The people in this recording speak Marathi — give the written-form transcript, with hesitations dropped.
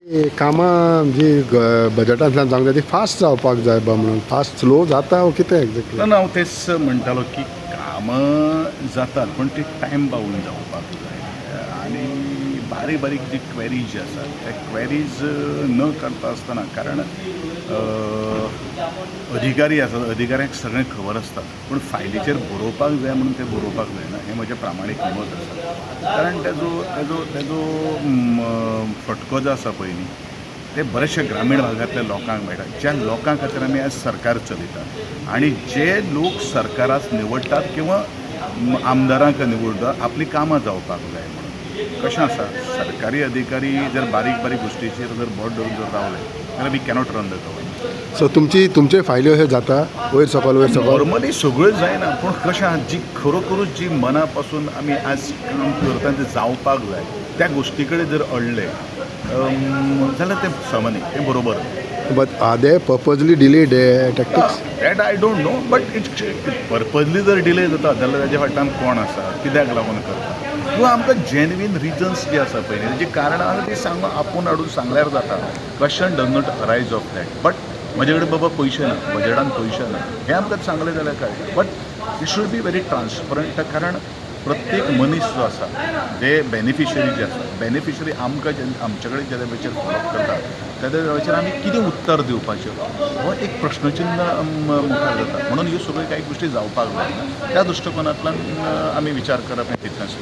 कामां जी बजेटांतल्यान जावंक जाय ती फास्ट जावपाक जाय म्हणून फास्ट स्लो जाता वो कितें एक्झॅक्टली? ना हांव तेच म्हणटालो की कामां जातात पण ती टायम बावून जावपाक जाय आनी बारीक बारीक जी क्वेरीज जी आसात ते क्वेरीज न करता आसतना कारण अधिकारी आसात अधिकाऱ्यांक सगळें खबर आसता पूण फायलीचेर बरोवपाक जाय म्हणून ते बरोवपाक जायना हें म्हजें प्रामाणीक मत आसा कारण तेजो तेजो तेजो फटको जो आसा पळय न्ही ते बरेचशे ग्रामीण भागांतल्या लोकांक मेळटा ज्या लोकां खातीर आमी आयज सरकार चलयतात आनी जे लोक सरकाराक निवडटात किंवा आमदारांक निवडटात आपलीं कामां जावपाक जाय म्हणून कशें आसा सरकारी अधिकारी जर बारीक बारीक गोश्टीचेर जर बोट धरून जर रावले जाल्यार we cannot run the government. So तुमचे फायल्यो ह्यो जाता वयर सकयल नॉर्मली सगळ्यो जायना पूण कशें आसा जी खरोखरूच जी मना पासून आमी आज काम करता तें जावपाक जाय त्या गोश्टी कडेन जर अडले जाल्यार तें समनी तें बरोबर. But are they purposely delayed tactics? That I don't know but it purposely जर डिले जाता जाल्यार ताज्या फाटल्यान कोण आसा कित्याक लागून करता किंवा आमकां जेन्युइन रिजन्स जी आसा पळय जी कारणां आसा ती सांग आपूण हाडून सांगल्यार जाता. Question does not arise of that but म्हजे कडेन बाबा पयशे ना बजेटान पयशे ना हें आमकां सांगलें जाल्यार काय but it should be very transparent कारण प्रत्येक मनीस जो आसा जे बेनिफिशरी जे आसा बेनिफिशरी आमकां आमचे कडेन जे वेळाचेर फॉलोअप करता त्या वेळाचेर आमी कितें उत्तर दिवपाचें हो एक प्रश्नचिन्ह मुखार जाता म्हणून ह्यो सगळ्यो कांय गोश्टी जावपाक जायना त्या दृश्टिकोनांतल्यान आमी विचार करप हें तितलेंच